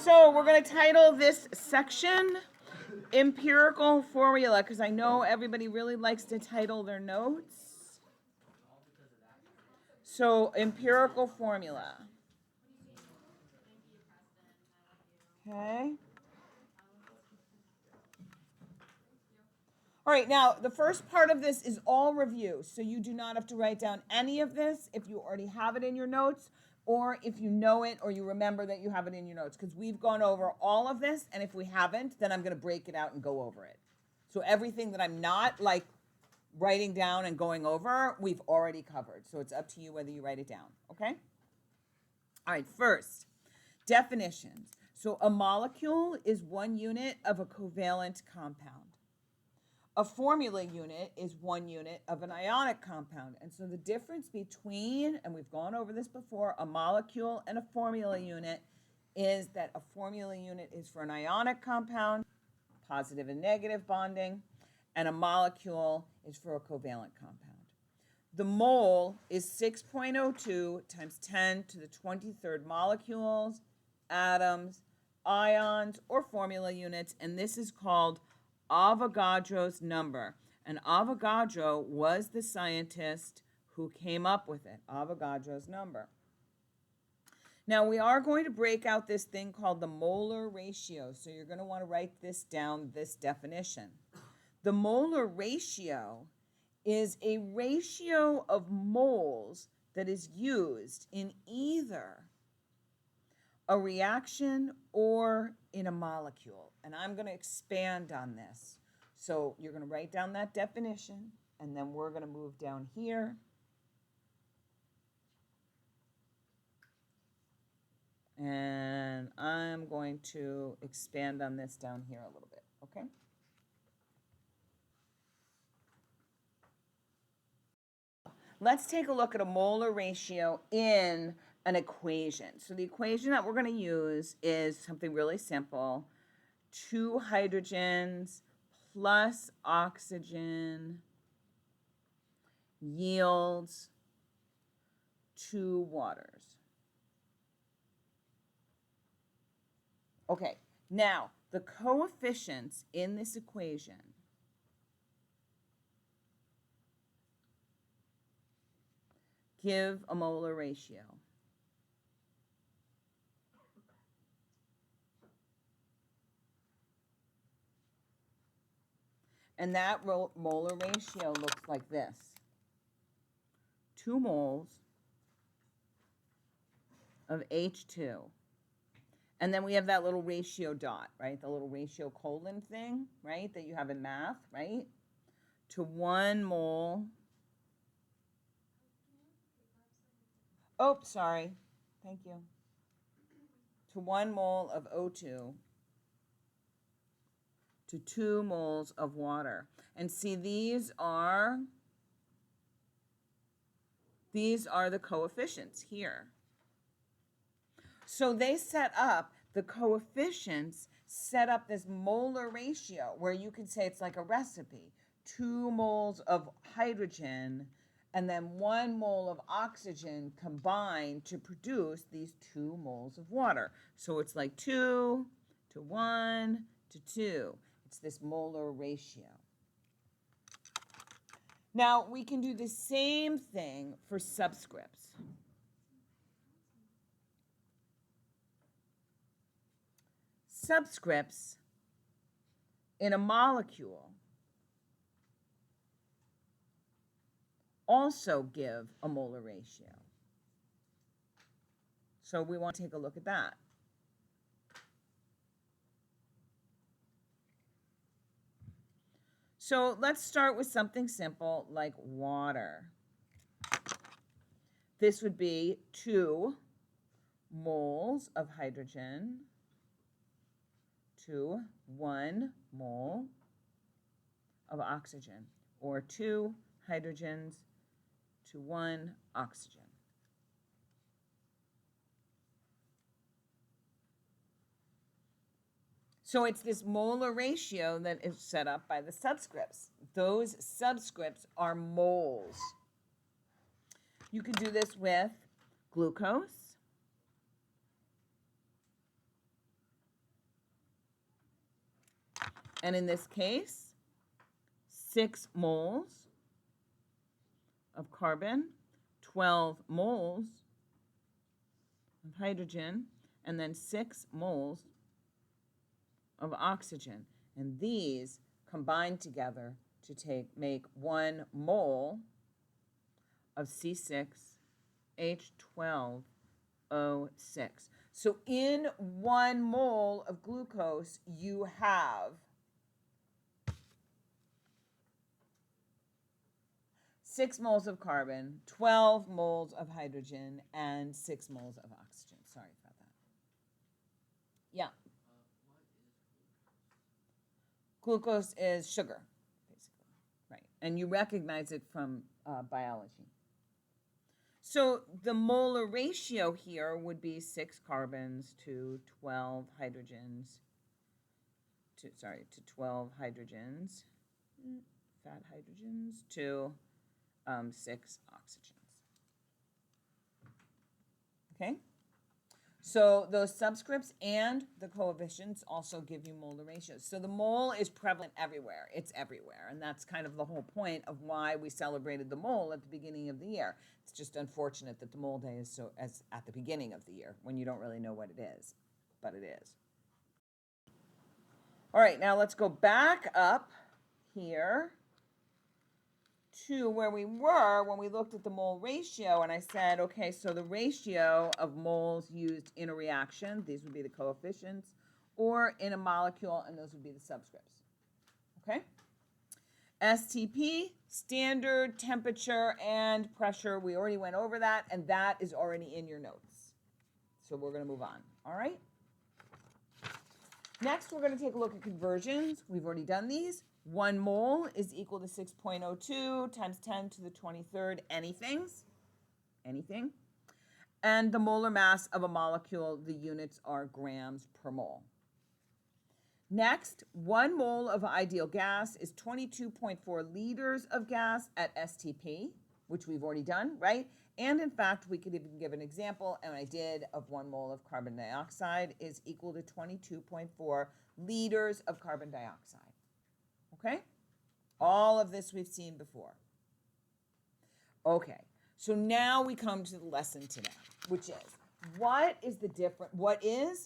So we're going to title this section Empirical Formula, because I know everybody really likes to title their notes. So Empirical Formula. Okay. All right, now the first part of this is all review, so you do not have to write down any of this if you already have it in your notes, or if you know it or you remember that you have it in your notes, because we've gone over all of this, and if we haven't, then I'm going to break it out and go over it. So everything that I'm not like writing down and going over, we've already covered. So it's up to you whether you write it down, okay? All right, first, definitions. So a molecule is one unit of a covalent compound. A formula unit is one unit of an ionic compound. And so the difference between, and we've gone over this before, a molecule and a formula unit is that a formula unit is for an ionic compound, positive and negative bonding, and a molecule is for a covalent compound. The mole is 6.02 times 10 to the 23rd molecules, atoms, ions, or formula units, and this is called Avogadro's number. And Avogadro was the scientist who came up with it, Avogadro's number. Now, we are going to break out this thing called the molar ratio, so you're going to want to write this down, this definition. The molar ratio is a ratio of moles that is used in either a reaction or in a molecule. And I'm going to expand on this. So you're going to write down that definition, and then we're going to move down here. And I'm going to expand on this down here a little bit, okay? Let's take a look at a molar ratio in an equation. So the equation that we're going to use is something really simple. 2 hydrogens plus oxygen yields 2 waters. Okay, now the coefficients in this equation give a molar ratio. And that molar ratio looks like this. 2 moles of H2. And then we have that little ratio dot, right? The little ratio colon thing, right? That you have in math, right? To 1 mole. Oh, sorry. Thank you. To 1 mole of O2 to 2 moles of water. And see, these are the coefficients here. So they set up, the coefficients set up this molar ratio where you could say it's like a recipe. 2 moles of hydrogen and then 1 mole of oxygen combined to produce these 2 moles of water. So it's like 2 to 1 to 2. It's this molar ratio. Now, we can do the same thing for subscripts. Subscripts in a molecule also give a molar ratio. So we want to take a look at that. So let's start with something simple like water. This would be 2 moles of hydrogen to 1 mole of oxygen, or 2 hydrogens to 1 oxygen. So it's this molar ratio that is set up by the subscripts. Those subscripts are moles. You can do this with glucose, And in this case, 6 moles of carbon, 12 moles of hydrogen, and then 6 moles of oxygen. And these combine together to make 1 mole of C6H12O6. So in 1 mole of glucose, you have 6 moles of carbon, 12 moles of hydrogen, and 6 moles of oxygen. Sorry about that. Yeah. Glucose is sugar, basically, right? And you recognize it from biology. So the molar ratio here would be 6 carbons to 12 hydrogens, to 12 hydrogens, fat hydrogens, to 6 oxygens. Okay? So those subscripts and the coefficients also give you molar ratios. So the mole is prevalent everywhere. It's everywhere. And that's kind of the whole point of why we celebrated the mole at the beginning of the year. It's just unfortunate that the mole day is as at the beginning of the year when you don't really know what it is, but it is. All right, now let's go back up here to where we were when we looked at the mole ratio, and I said, okay, so the ratio of moles used in a reaction, these would be the coefficients, or in a molecule, and those would be the subscripts. Okay? STP, standard temperature and pressure, we already went over that, and that is already in your notes. So we're going to move on. All right? Next, we're going to take a look at conversions. We've already done these. 1 mole is equal to 6.02 times 10 to the 23rd anything. And the molar mass of a molecule, the units are grams per mole. Next, 1 mole of ideal gas is 22.4 liters of gas at STP, which we've already done, right? And in fact, we could even give an example, and I did, of 1 mole of carbon dioxide is equal to 22.4 liters of carbon dioxide. Okay? All of this we've seen before. Okay, so now we come to the lesson today, which is, what is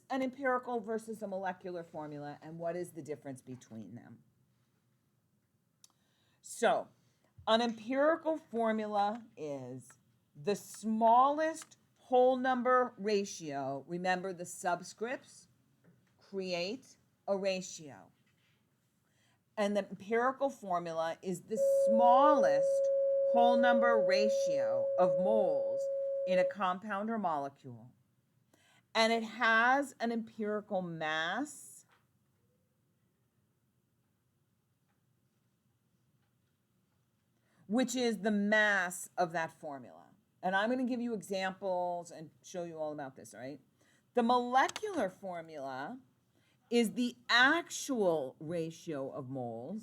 an empirical versus a molecular formula, and what is the difference between them? So, an empirical formula is the smallest whole number ratio. Remember, the subscripts create a ratio. And the empirical formula is the smallest whole number ratio of moles in a compound or molecule. And it has an empirical mass which is the mass of that formula. And I'm going to give you examples and show you all about this, all right? The molecular formula is the actual ratio of moles,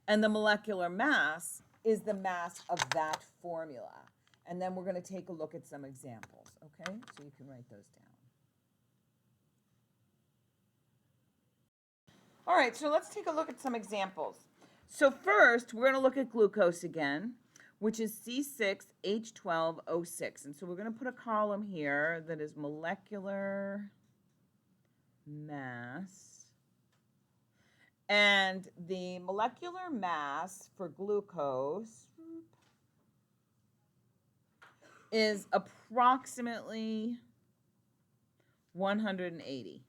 and the molecular mass is the mass of that formula. And then we're going to take a look at some examples, okay? So you can write those down. All right, so let's take a look at some examples. So first, we're going to look at glucose again, which is C6H12O6. And so we're going to put a column here that is molecular mass. And the molecular mass for glucose is approximately 180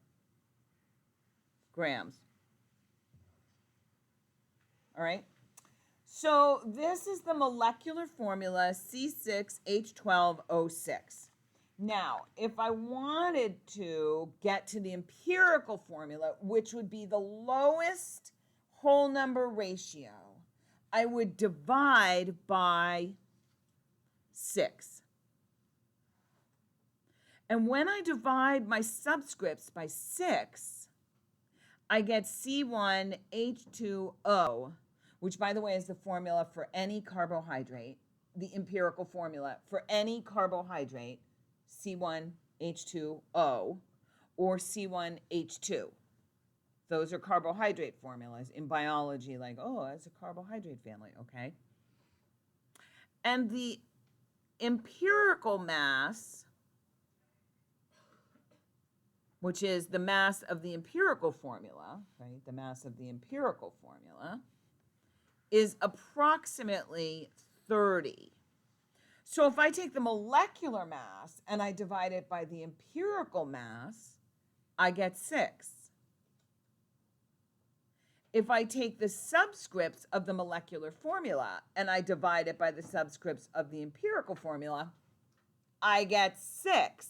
grams. All right? So this is the molecular formula C6H12O6. Now, if I wanted to get to the empirical formula, which would be the lowest whole number ratio, I would divide by 6. And when I divide my subscripts by 6, I get C1H2O, which, by the way, is the formula for any carbohydrate, the empirical formula for any carbohydrate, C1H2O, or C1H2. Those are carbohydrate formulas in biology, like, oh, it's a carbohydrate family, okay? And the empirical mass, which is the mass of the empirical formula, right? The mass of the empirical formula is approximately 30. So if I take the molecular mass and I divide it by the empirical mass, I get 6. If I take the subscripts of the molecular formula and I divide it by the subscripts of the empirical formula, I get 6.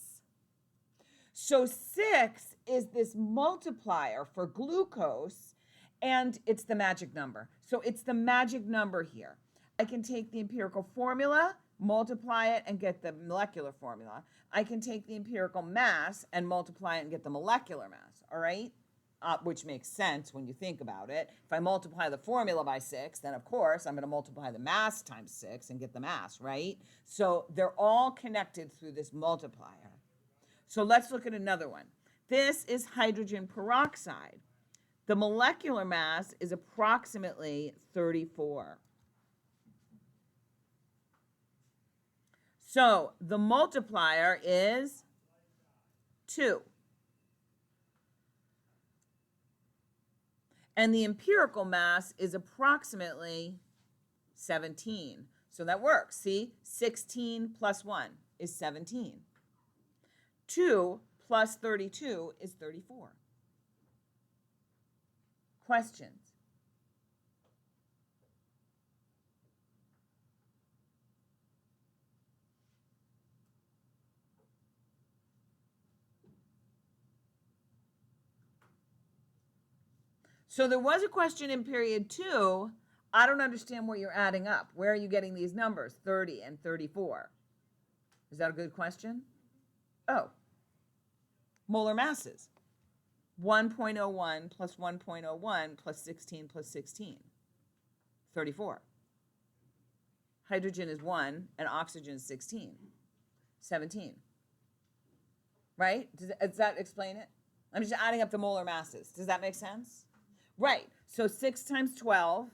So 6 is this multiplier for glucose, and it's the magic number. So it's the magic number here. I can take the empirical formula, multiply it, and get the molecular formula. I can take the empirical mass and multiply it and get the molecular mass, all right? Which makes sense when you think about it. If I multiply the formula by 6, then of course I'm going to multiply the mass times 6 and get the mass, right? So they're all connected through this multiplier. So let's look at another one. This is hydrogen peroxide. The molecular mass is approximately 34. So the multiplier is 2. And the empirical mass is approximately 17. So that works. See, 16 plus 1 is 17. 2 plus 32 is 34. Questions? So there was a question in period 2. I don't understand what you're adding up. Where are you getting these numbers, 30 and 34? Is that a good question? Oh, molar masses. 1.01 plus 1.01 plus 16 plus 16, 34. Hydrogen is 1 and oxygen is 16, 17. Right? Does that explain it? I'm just adding up the molar masses. Does that make sense? Right. So 6 times 12,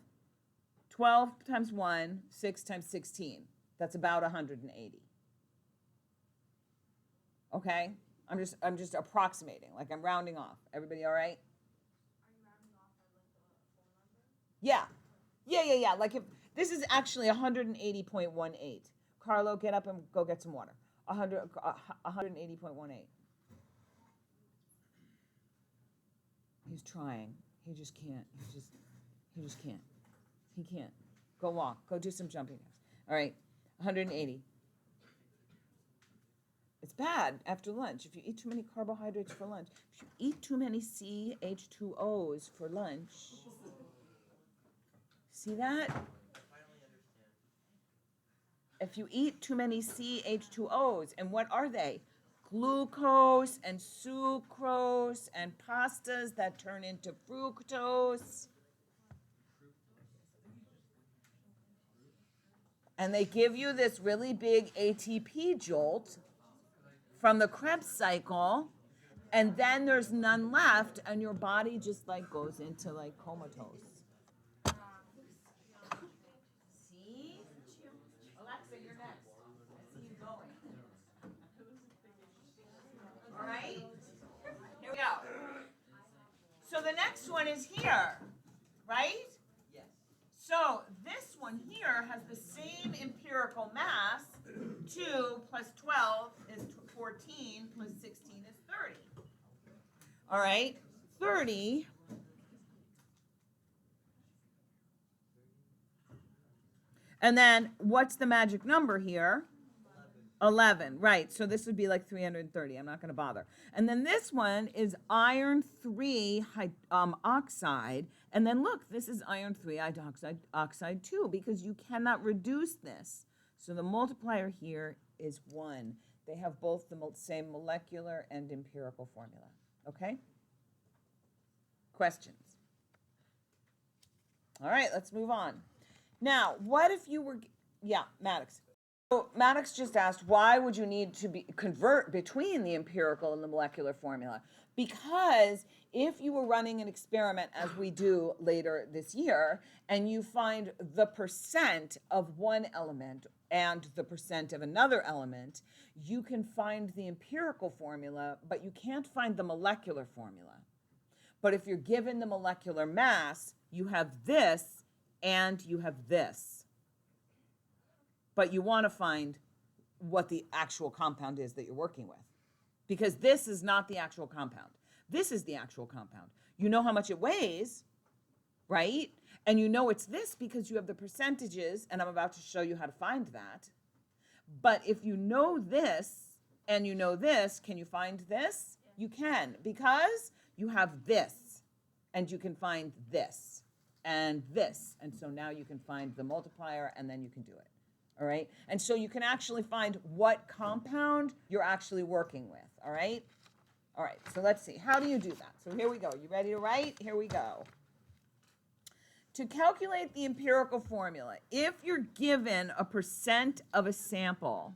12 times 1, 6 times 16. That's about 180. Okay? I'm just approximating, like I'm rounding off. Everybody all right? Are you rounding off by like the full number? Yeah. Like if this is actually 180.18. Carlo, get up and go get some water. 180.18. He's trying. He just can't. He just can't. He can't. Go walk. Go do some jumping jacks. All right. 180. It's bad after lunch. If you eat too many carbohydrates for lunch, if you eat too many CH2Os for lunch, see that? If you eat too many CH2Os, and what are they? Glucose and sucrose and pastas that turn into fructose. And they give you this really big ATP jolt from the Krebs cycle, and then there's none left, and your body just like goes into like comatose. See? Alexa, you're next. I see you going. All right? Here we go. So the next one is here, right? Yes. So this one here has the same empirical mass. 2 plus 12 is 14 plus 16 is 30. All right, 30. And then what's the magic number here? 11, right. So this would be like 330. I'm not going to bother. And then this one is iron 3 oxide. And then look, this is iron 3 hydroxide oxide 2 because you cannot reduce this. So the multiplier here is 1. They have both the same molecular and empirical formula. Okay? Questions? All right, let's move on. Now, what if you were, yeah, Maddox. So Maddox just asked, why would you need to convert between the empirical and the molecular formula? Because if you were running an experiment, as we do later this year, and you find the percent of one element and the percent of another element, you can find the empirical formula, but you can't find the molecular formula. But if you're given the molecular mass, you have this and you have this. But you want to find what the actual compound is that you're working with, because this is not the actual compound. This is the actual compound. You know how much it weighs, right? And you know it's this because you have the percentages, and I'm about to show you how to find that. But if you know this and you know this, can you find this? You can, because you have this, and you can find this and this. And so now you can find the multiplier, and then you can do it. All right? And so you can actually find what compound you're actually working with. All right? All right, so let's see. How do you do that? So here we go. You ready to write? Here we go. To calculate the empirical formula, if you're given a percent of a sample,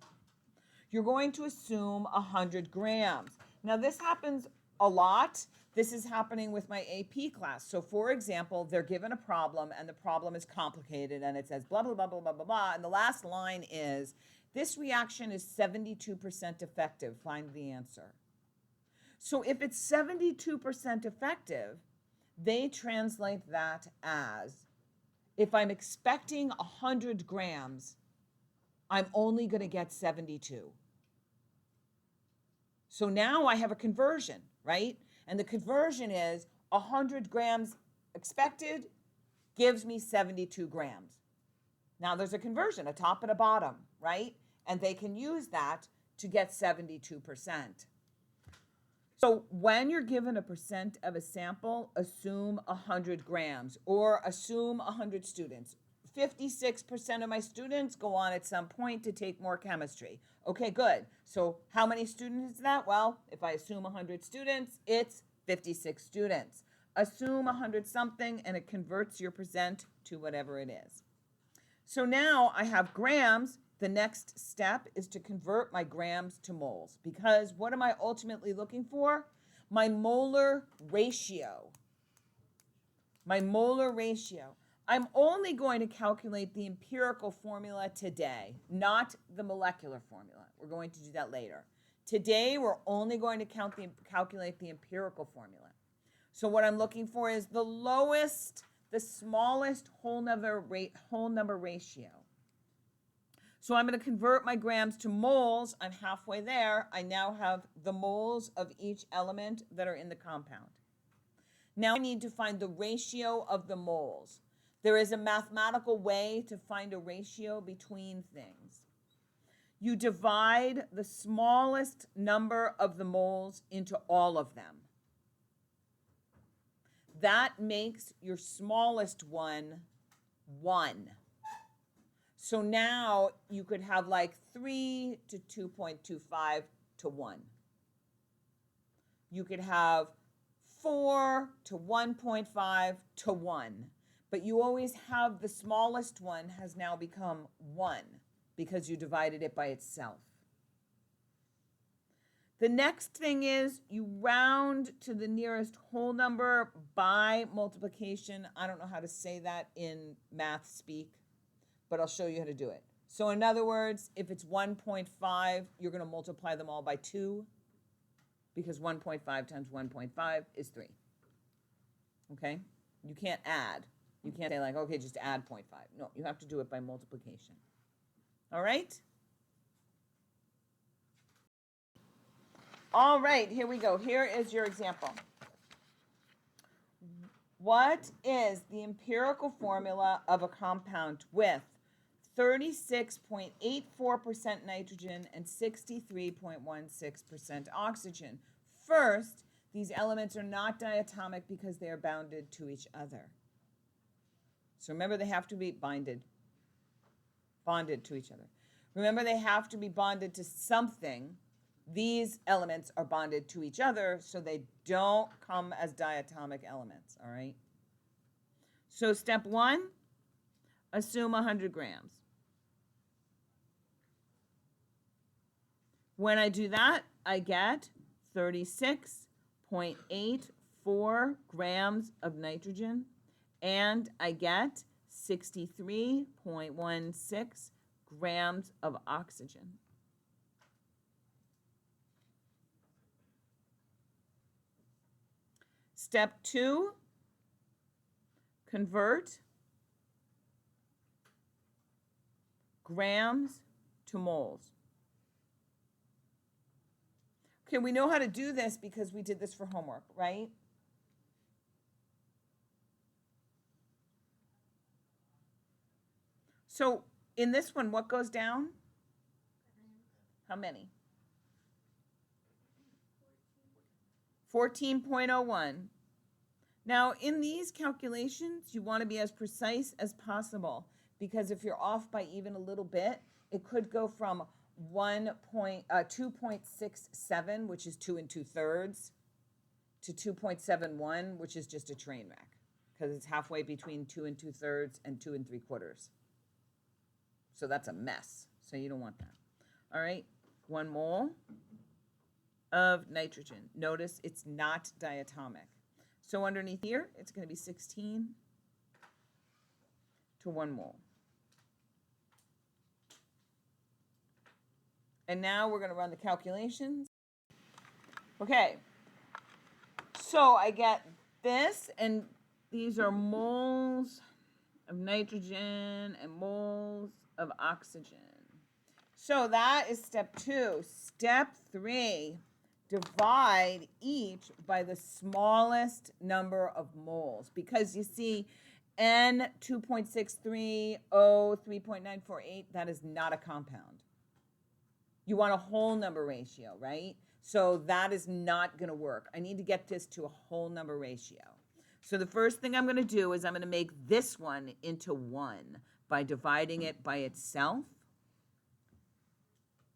you're going to assume 100 grams. Now, this happens a lot. This is happening with my AP class. So, for example, they're given a problem, and the problem is complicated, and it says blah, blah, blah, blah, blah, blah, blah, and the last line is, this reaction is 72% effective. Find the answer. So if it's 72% effective, they translate that as, if I'm expecting 100 grams, I'm only going to get 72. So now I have a conversion, right? And the conversion is 100 grams expected gives me 72 grams. Now there's a conversion, a top and a bottom, right? And they can use that to get 72%. So when you're given a percent of a sample, assume 100 grams or assume 100 students. 56% of my students go on at some point to take more chemistry. Okay, good. So how many students is that? Well, if I assume 100 students, it's 56 students. Assume 100 something, and it converts your percent to whatever it is. So now I have grams. The next step is to convert my grams to moles, because what am I ultimately looking for? My molar ratio. My molar ratio. I'm only going to calculate the empirical formula today, not the molecular formula. We're going to do that later. Today, we're only going to calculate the empirical formula. So what I'm looking for is the lowest, the smallest whole number ratio. So I'm going to convert my grams to moles. I'm halfway there. I now have the moles of each element that are in the compound. Now I need to find the ratio of the moles. There is a mathematical way to find a ratio between things. You divide the smallest number of the moles into all of them. That makes your smallest one 1. So now you could have like 3 to 2.25 to 1. You could have 4 to 1.5 to 1. But you always have the smallest one has now become 1 because you divided it by itself. The next thing is you round to the nearest whole number by multiplication. I don't know how to say that in math speak, but I'll show you how to do it. So in other words, if it's 1.5, you're going to multiply them all by 2, because 1.5 times 1.5 is 3. Okay? You can't add. You can't say like, okay, just add 0.5. No, you have to do it by multiplication. All right? All right, here we go. Here is your example. What is the empirical formula of a compound with 36.84% nitrogen and 63.16% oxygen? First, these elements are not diatomic because they are bounded to each other. So remember, they have to be bonded to each other. Remember, they have to be bonded to something. These elements are bonded to each other, so they don't come as diatomic elements, all right? So step 1, assume 100 grams. When I do that, I get 36.84 grams of nitrogen, and I get 63.16 grams of oxygen. Step 2, convert grams to moles. Okay, we know how to do this because we did this for homework, right? So in this one, what goes down? How many? 14.01. Now, in these calculations, you want to be as precise as possible, because if you're off by even a little bit, it could go from 2.67, which is 2 2/3, to 2.71, which is just a train wreck, because it's halfway between 2 2/3 and 2 3/4. So that's a mess. So you don't want that. All right, 1 mole of nitrogen. Notice it's not diatomic. So underneath here, it's going to be 16 to 1 mole. And now we're going to run the calculations. Okay, so I get this, and these are moles of nitrogen and moles of oxygen. So that is step 2. Step 3, divide each by the smallest number of moles, because you see N 2.63, O 3.948, that is not a compound. You want a whole number ratio, right? So that is not going to work. I need to get this to a whole number ratio. So the first thing I'm going to do is I'm going to make this one into 1 by dividing it by itself.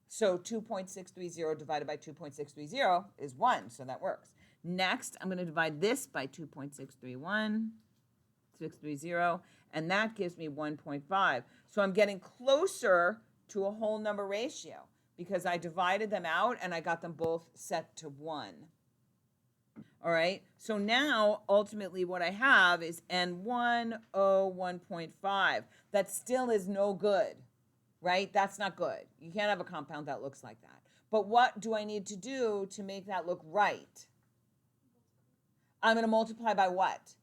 So 2.630 divided by 2.630 is 1, so that works. Next, I'm going to divide this by 2.630, and that gives me 1.5. So I'm getting closer to a whole number ratio because I divided them out and I got them both set to 1. All right, so now ultimately what I have is N1O1.5. That still is no good. Right? That's not good. You can't have a compound that looks like that. But what do I need to do to make that look right? I'm going to multiply by what?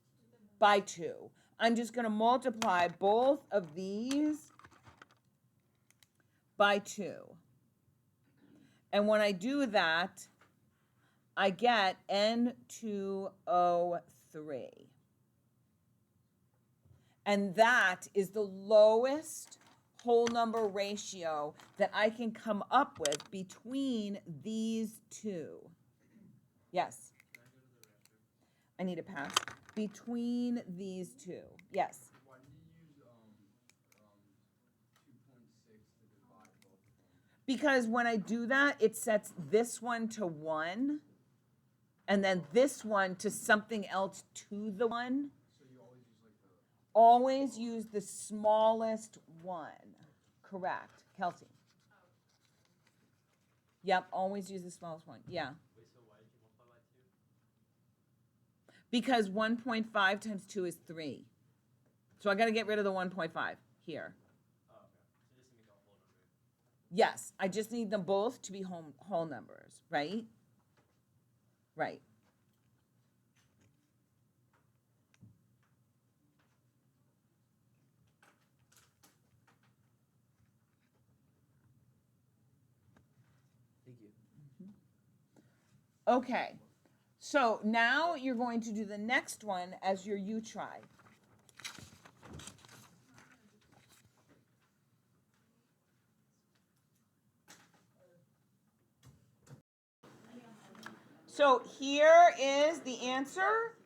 By 2. I'm just going to multiply both of these by 2. And when I do that, I get N2O3. And that is the lowest whole number ratio that I can come up with between these two. Yes. I need a pass. Between these two. Yes. Why did you use 2.6 to divide both of them? Because when I do that, it sets this one to 1, and then this one to something else to the 1. So you always use like the... Always use the smallest one. Correct. Kelsey. Yep, always use the smallest one. Yeah. Wait, so why did you multiply by 2? Because 1.5 times 2 is 3. So I got to get rid of the 1.5 here. Oh, okay. So just to make a whole number. Yes, I just need them both to be whole numbers, right? Right. Thank you. Okay. So now you're going to do the next one as your U try. So here is the answer.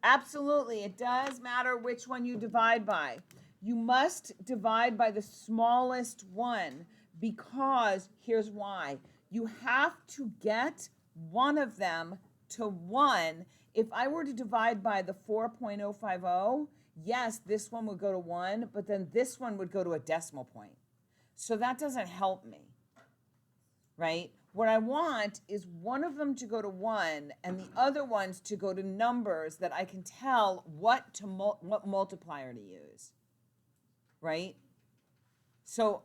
Absolutely, it does matter which one you divide by. You must divide by the smallest one because here's why. You have to get one of them to 1, if I were to divide by the 4.050, yes, this one would go to 1, but then this one would go to a decimal point. So that doesn't help me, right? What I want is one of them to go to 1 and the other ones to go to numbers that I can tell what multiplier to use, right? So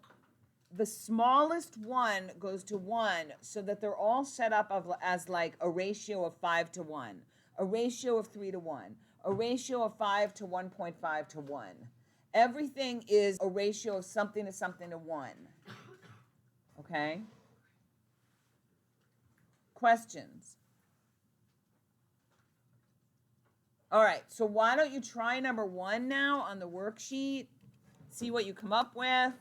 the smallest one goes to 1 so that they're all set up as like a ratio of 5 to 1, a ratio of 3 to 1, a ratio of 5 to 1.5 to 1. Everything is a ratio of something to 1. Okay? Questions? All right, so why don't you try number 1 now on the worksheet? See what you come up with.